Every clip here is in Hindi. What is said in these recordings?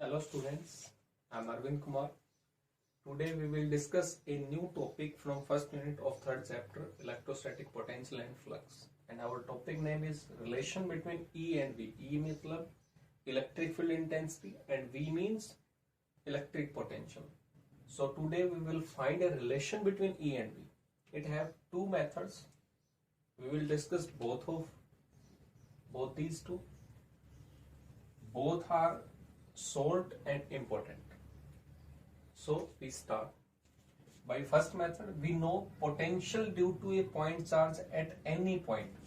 Hello students, I am Arvind Kumar. Today we will discuss a new topic from first unit of third chapter, electrostatic potential and flux. And our topic name is relation between E and V. E मतलब electric field intensity and V means electric potential. So today we will find a relation between E and V. It have two methods. We will discuss both these two. Both are short and important. So we start by first method. We know potential due to a point charge at any point.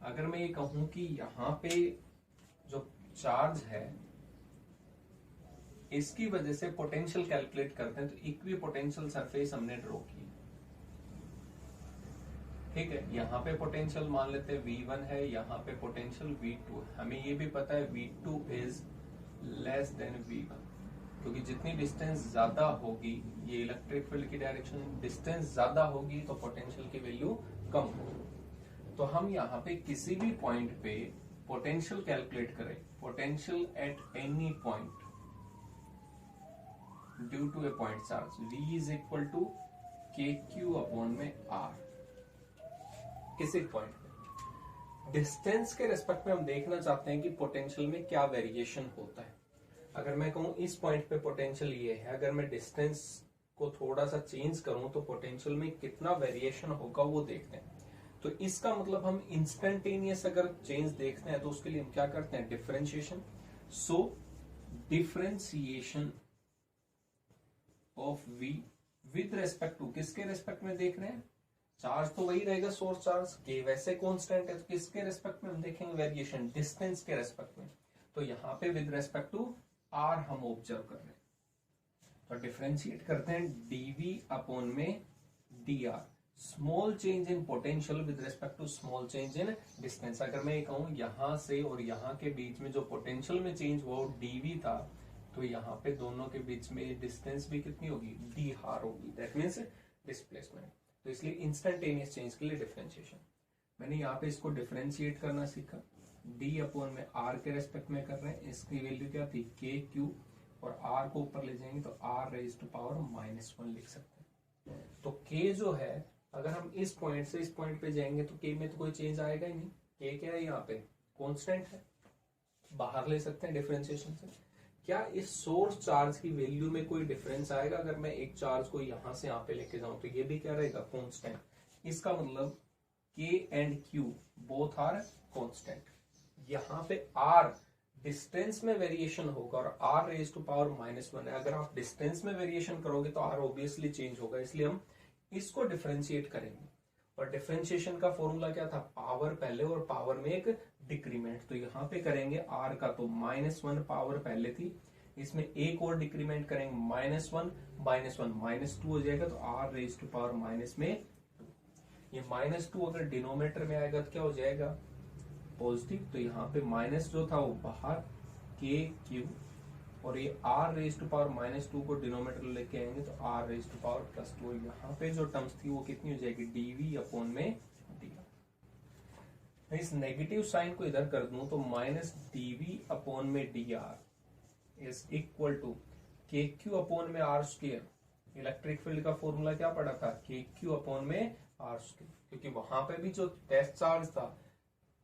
अगर मैं ये कहूं कि यहाँ पे जो चार्ज है इसकी वजह से पोटेंशियल कैलकुलेट करते हैं तो इक्वी पोटेंशियल सरफेस हमने ड्रॉ की, ठीक है। यहाँ पे पोटेंशियल मान लेते हैं V1 है, यहाँ पे पोटेंशियल V2। हमें ये भी पता है V2 is less than V1 क्योंकि जितनी डिस्टेंस ज्यादा होगी, ये इलेक्ट्रिक फील्ड की डायरेक्शन डिस्टेंस ज्यादा होगी तो पोटेंशियल की वैल्यू कम होगी। तो हम यहाँ पे किसी भी पॉइंट पे पोटेंशियल कैलकुलेट करें, potential at any point due to a point charge V is equal to KQ upon में R। किसी पॉइंट पे डिस्टेंस के रेस्पेक्ट में हम देखना चाहते हैं कि पोटेंशियल में क्या वेरिएशन होता है। अगर मैं कहूं इस पॉइंट पे पोटेंशियल ये है, अगर मैं डिस्टेंस को थोड़ा सा चेंज करूं तो पोटेंशियल में कितना वेरिएशन होगा वो देखते हैं। तो इसका मतलब हम इंस्टेंटेनियस अगर चेंज देखते हैं तो उसके लिए हम क्या करते हैं, डिफरेंशिएशन। सो differentiation of V with respect to, किसके रेस्पेक्ट में देख रहे हैं, चार्ज तो वही रहेगा सोर्स चार्ज के, वैसे कांस्टेंट है तो किसके रेस्पेक्ट में हम देखेंगे वेरिएशन, डिस्टेंस के रेस्पेक्ट में। तो यहाँ पे विद रेस्पेक्ट टू R हम ऑब्जर्व कर रहे हैं तो डिफरेंशिएट करते हैं dV अपॉन में dr। Small change in potential with respect to small change in distance. अगर मैं ये कहूं यहां से और यहाँ के बीच में जो पोटेंशियल में चेंज हुआ वो dV था, तो यहाँ पे दोनों के बीच में डिस्टेंस भी कितनी होगी, dr होगी, दैट मीन्स डिस्प्लेसमेंट। तो इसलिए इंस्टेंटेनियस चेंज के लिए डिफरेंशिएशन। मैंने यहाँ पे इसको डिफरेंशिएट करना सीखा, d अपॉन में r के रेस्पेक्ट में कर रहे हैं। इसकी वैल्यू क्या थी, KQ, और r को ऊपर ले जाएंगे तो r रेज टू पावर -1 लिख सकते हैं। तो k जो है, अगर हम इस पॉइंट से इस पॉइंट पे जाएंगे तो k में तो कोई चेंज आएगा ही नहीं। k क्या है, यहाँ पे कांस्टेंट है, बाहर ले सकते हैं डिफरेंशिएशन से। क्या इस सोर्स चार्ज की वैल्यू में कोई डिफरेंस आएगा? अगर मैं एक चार्ज को यहां से यहाँ पे लेके जाऊं तो ये भी क्या रहेगा, कांस्टेंट। इसका मतलब K and Q both are constant. यहाँ पे R डिस्टेंस में वेरिएशन होगा और R रेज टू पावर -1 है। अगर आप डिस्टेंस में वेरिएशन करोगे तो R ऑब्वियसली चेंज होगा, इसलिए हम इसको डिफरेंशिएट करेंगे। और डिफरेंशिएशन का फॉर्मूला क्या था, पावर पहले और पावर में एक डिक्रीमेंट। तो यहाँ पे करेंगे R का तो -1 पावर पहले थी, इसमें एक और डिक्रीमेंट करेंगे -1 -2 हो जाएगा तो R रेज टू पावर -2। ये -2 अगर डिनोमिनेटर में आएगा तो क्या हो जाएगा, पॉजिटिव। तो यहाँ पे माइनस जो था वो बाहर KQ, और ये R रेज टू पावर -2 को डिनोमिनेटर लेके आएंगे तो R रेज टू पावर +2। यहाँ पे जो टर्म्स थी वो कितनी हो जाएगी, dV अपॉन में dr। मैं इस नेगेटिव साइन को इधर कर दूं तो -dV अपॉन में dr is equal to KQ upon में R²। इलेक्ट्रिक फील्ड का फॉर्मूला क्या पड़ा था, KQ अपॉन में R², क्योंकि वहां पे भी जो टेस्ट चार्ज था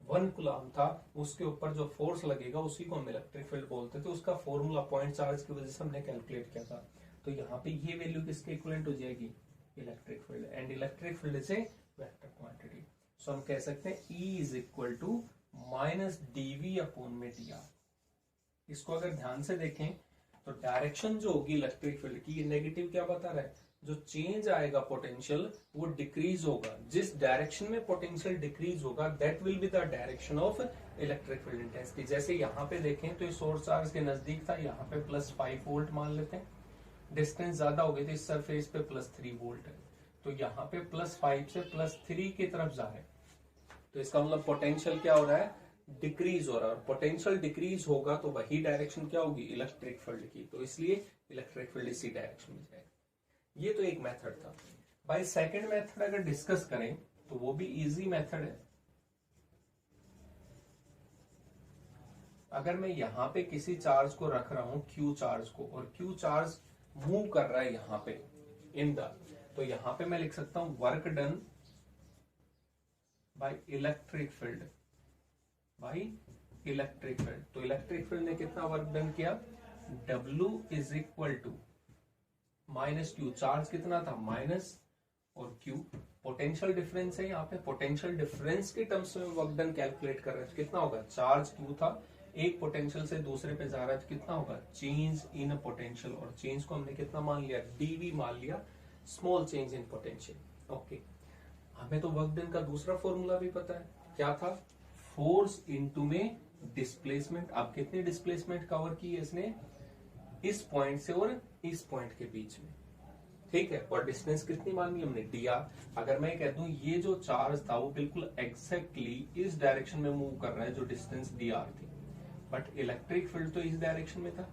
1 कूलम था, उसके ऊपर जो फोर्स लगेगा उसी को हम इलेक्ट्रिक फील्ड बोलते थे। उसका फॉर्मूला पॉइंट चार्ज की वजह से हमने कैलकुलेट किया था। तो यहाँ पे ये वैल्यू किसके इक्विवेलेंट हो जाएगी, electric field. And electric field is a vector quantity. So हम कह सकते हैं E is equal to -dV upon में dr। इसको अगर ध्यान से देखें तो डायरेक्शन जो होगी इलेक्ट्रिक फील्ड की, नेगेटिव क्या बता रहा है, जो चेंज आएगा पोटेंशियल वो डिक्रीज होगा। जिस डायरेक्शन में पोटेंशियल डिक्रीज होगा that will be the direction of electric field intensity. जैसे यहाँ पे देखें तो इस सोर्स चार्ज के नजदीक था, यहाँ पे +5 वोल्ट मान लेते हैं। डिस्टेंस ज्यादा हो गई तो इस सरफेस पे +3 वोल्ट है, तो यहाँ पे +5 से +3 की तरफ जा रहे हैं। तो इसका मतलब पोटेंशियल क्या हो रहा है, डिक्रीज हो रहा है। और पोटेंशियल डिक्रीज होगा तो वही डायरेक्शन क्या होगी, इलेक्ट्रिक फील्ड की। तो इसलिए इलेक्ट्रिक फील्ड इसी डायरेक्शन में जाएगा। ये तो एक मेथड था। भाई सेकंड मेथड अगर डिस्कस करें तो वो भी इजी मेथड है। अगर मैं यहाँ पे किसी चार्ज को रख रहा हूं क्यू चार्ज को, और क्यू चार्ज मूव कर रहा है यहाँ पे इन द, तो यहाँ पे मैं लिख सकता हूं work done by electric field, by electric field. तो इलेक्ट्रिक फील्ड ने कितना वर्क डन किया, W is equal to minus Q, charge कितना था माइनस और क्यू, पोटेंशियल डिफरेंस है यहाँ पे, पोटेंशियल डिफरेंस के टर्म्स में वर्क डन कैलकुलेट कर रहे हैं, कितना होगा, चार्ज क्यू था, एक पोटेंशियल से दूसरे पे जा रहा है, तो कितना होगा, चेंज इन पोटेंशियल, और चेंज को हमने कितना मान लिया, डीवी मान लिया, small change in potential. Okay, हमें तो वर्क डन का दूसरा फॉर्मूला भी पता है, क्या था, फोर्स इनटू में डिस्प्लेसमेंट। अब कितनी डिस्प्लेसमेंट कवर की है इसने, इस पॉइंट से और इस पॉइंट के बीच में, ठीक है, और डिस्टेंस कितनी मानी हमने, dr। अगर मैं कह दूं ये जो चार्ज था वो बिल्कुल एग्जैक्टली इस डायरेक्शन में मूव कर रहा है जो डिस्टेंस dr थी, बट इलेक्ट्रिक फील्ड तो इस डायरेक्शन में था,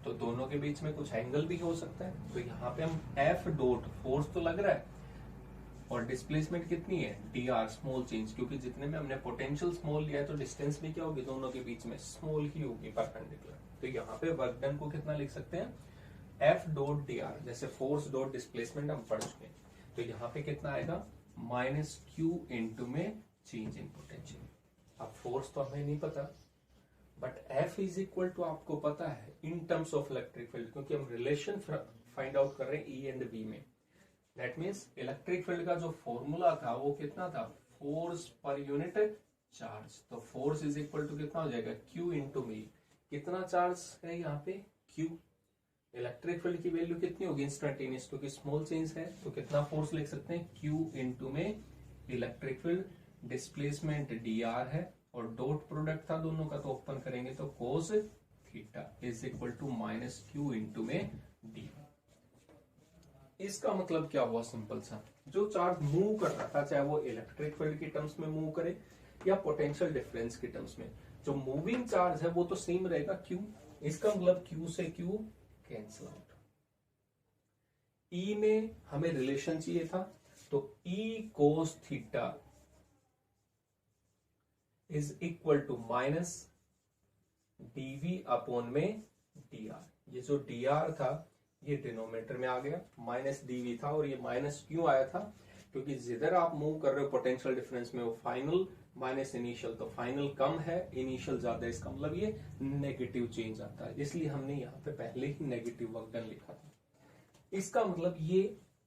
तो दोनों के बीच में कुछ एंगल भी हो सकता है, तो यहाँ पे हम F डॉट फोर्स तो लग रहा है, और डिस्प्लेसमेंट कितनी है, dr स्मॉल चेंज, क्योंकि जितने में हमने पोटेंशियल स्मॉल लिया है तो डिस्टेंस भी क्या होगी, दोनों के बीच में स्मॉल ही होगी, परपेंडिकुलर। तो यहाँ पे वर्क डन को कितना लिख सकते हैं, F डॉट dr, जैसे फोर्स डॉट डिस्प्लेसमेंट हम पढ़ चुके हैं, तो यहाँ पे कितना आएगा, माइनस क्यू इंटू में चेंज इन पोटेंशियल। अब फोर्स तो हमें नहीं पता, but F is equal to आपको पता है in terms of electric field, क्योंकि हम रिलेशन फाइंड आउट कर रहे हैं E एंड B में। दैट मीन्स इलेक्ट्रिक फील्ड का जो फॉर्मूला था वो कितना था, फोर्स पर यूनिट चार्ज, तो फोर्स इज इक्वल टू कितना हो जाएगा, Q इंटू मी, कितना चार्ज है यहाँ पे, Q, इलेक्ट्रिक फील्ड की वैल्यू कितनी होगी इंस्टेंटेनियस, क्योंकि स्मॉल चेंज है, तो कितना फोर्स लिख सकते हैं, Q इंटू में इलेक्ट्रिक फील्ड, डिस्प्लेसमेंट dr है, और डॉट प्रोडक्ट था दोनों का, तो ओपन करेंगे तो cos theta is equal to minus Q into में डी। इसका मतलब क्या हुआ, सिंपल सा, जो चार्ज मूव कर रहा था चाहे वो इलेक्ट्रिक फील्ड की टर्म्स में मूव करे या पोटेंशियल डिफरेंस की टर्म्स में, जो मूविंग चार्ज है वो तो सेम रहेगा Q, इसका मतलब Q से Q कैंसिल आउट। E में हमें रिलेशन चाहिए था, तो E cos theta is equal to minus dv upon में dr। ये जो dr था ये डिनोमिनेटर में आ गया, माइनस dv था, और ये माइनस क्यों आया था, क्योंकि जिधर आप मूव कर रहे हो पोटेंशियल डिफरेंस में, वो फाइनल माइनस इनिशियल, तो फाइनल कम है इनिशियल ज्यादा, इसका मतलब ये नेगेटिव चेंज आता है, इसलिए हमने यहाँ पे पहले ही नेगेटिव वर्क डन लिखा था। इसका मतलब ये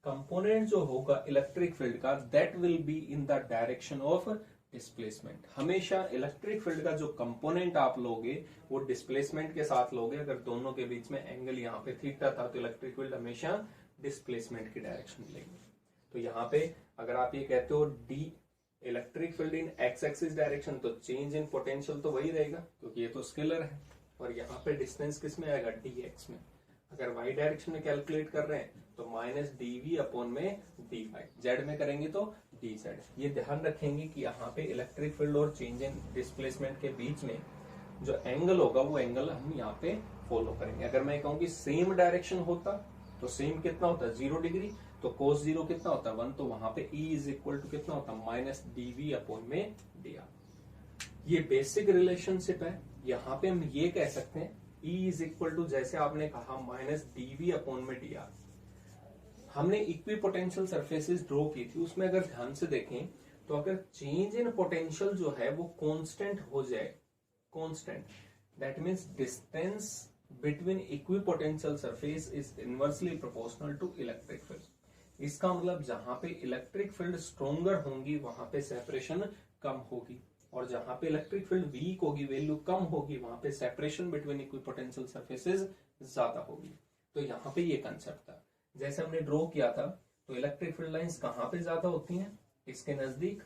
कंपोनेंट जो होगा इलेक्ट्रिक फील्ड का, that will be in the direction of displacement. हमेशा इलेक्ट्रिक फील्ड का जो कंपोनेंट आप लोगे वो डिस्प्लेसमेंट के साथ लोगे, अगर दोनों के बीच में एंगल यहाँ पे थीटा था तो इलेक्ट्रिक फील्ड हमेशा डिस्प्लेसमेंट की डायरेक्शन में लेंगे। तो यहाँ पे अगर आप ये कहते हो डी इलेक्ट्रिक फील्ड इन एक्स एक्सिस डायरेक्शन, तो चेंज इन पोटेंशियल तो वही रहेगा क्योंकि ये तो स्केलर है, और यहाँ पे डिस्टेंस किस में आएगा, डी एक्स में। अगर वाई डायरेक्शन में कैलकुलेट कर रहे हैं तो माइनस डीवी अपॉन में डी वाई, जेड में करेंगे तो डी जेड। ये ध्यान रखेंगे कि यहाँ पे इलेक्ट्रिक फील्ड और चेंज इन डिस्प्लेसमेंट के बीच में जो एंगल होगा वो एंगल हम यहाँ पे फॉलो करेंगे। अगर मैं कहूँ कि सेम डायरेक्शन होता तो सेम कितना होता है 0 डिग्री, तो कोस 0 कितना होता है 1, तो वहां पे E इज इक्वल टू कितना होता है माइनस डीवी अपॉन में डी आर। ये बेसिक रिलेशनशिप है। यहाँ पे हम ये कह सकते हैं E इज इक्वल टू, जैसे आपने कहा, माइनस डीवी अपॉन में डी आर। हमने इक्वी पोटेंशियल सरफेसेस ड्रॉ की थी, उसमें अगर ध्यान से देखें तो अगर चेंज इन पोटेंशियल जो है वो कांस्टेंट हो जाए, constant, that means distance between equipotential surface is inversely proportional to electric field. इसका मतलब जहां पे इलेक्ट्रिक फील्ड स्ट्रोंगर होंगी वहां पे सेपरेशन कम होगी, और जहां पे इलेक्ट्रिक फील्ड वीक होगी, वैल्यू कम होगी, वहां पे सेपरेशन बिटवीन इक्विपोटेंशियल सरफेसेस ज्यादा होगी। तो यहाँ पे ये कंसेप्ट था, जैसे हमने ड्रॉ किया था। तो इलेक्ट्रिक फील्ड लाइंस कहां पे ज्यादा होती हैं, इसके नजदीक।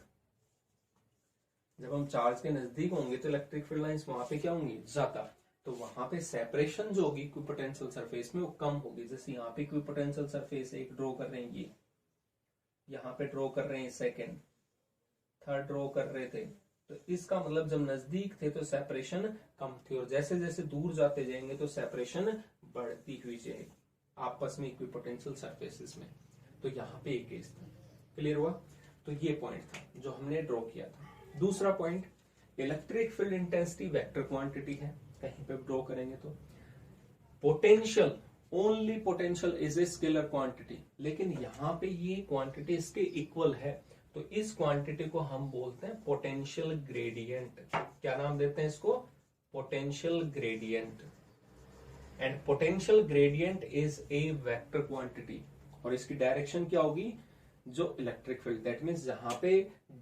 जब हम चार्ज के नजदीक होंगे तो इलेक्ट्रिक फील्ड लाइंस वहां पे क्या होंगी, ज्यादा, तो वहां पे सेपरेशन जो होगी इक्विपोटेंशियल सरफेस में वो कम होगी। जैसे यहाँ पे इक्विपोटेंशियल सरफेस एक ड्रॉ कर रहे हैं, ये यहाँ पे ड्रॉ कर रहे हैं, सेकेंड थर्ड ड्रॉ कर रहे थे, तो इसका मतलब जब नजदीक थे तो सेपरेशन कम थी, और जैसे जैसे दूर जाते जाएंगे तो सेपरेशन बढ़ती हुई जाएगी आपस में इक्विपोटेंशियल सरफेसेस में। तो यहाँ पे एक केस था, क्लियर हुआ। तो ये पॉइंट था जो हमने ड्रॉ किया था। दूसरा point, electric field intensity vector quantity है, कहीं पे ड्रॉ करेंगे तो potential, only potential is a scalar quantity, लेकिन यहाँ पे ये क्वांटिटी इसके इक्वल है, तो इस क्वांटिटी को हम बोलते हैं पोटेंशियल ग्रेडियंट। क्या नाम देते हैं इसको? Potential gradient. And potential gradient is a vector quantity, और इसकी डायरेक्शन क्या होगी? जो इलेक्ट्रिक फील्ड, दैट मीन्स जहां पे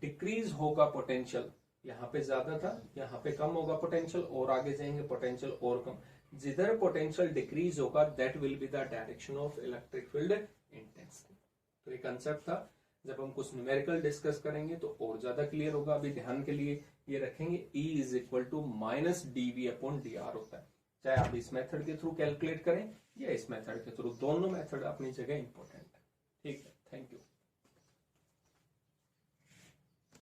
डिक्रीज होगा पोटेंशियल, यहाँ पे ज्यादा था, यहाँ पे कम होगा पोटेंशियल, और आगे जाएंगे पोटेंशियल और कम, जिधर पोटेंशियल डिक्रीज होगा that will be the direction of electric field intensity. तो ये कंसेप्ट था, जब हम कुछ न्यूमेरिकल डिस्कस करेंगे तो और ज्यादा क्लियर होगा। अभी ध्यान के लिए ये रखेंगे E is equal to minus dV/dr होता है, चाहे आप इस मेथड के थ्रू कैलकुलेट करें या इस मेथड के थ्रू, दोनों मेथड अपनी जगह इंपॉर्टेंट है। ठीक है, थैंक यू।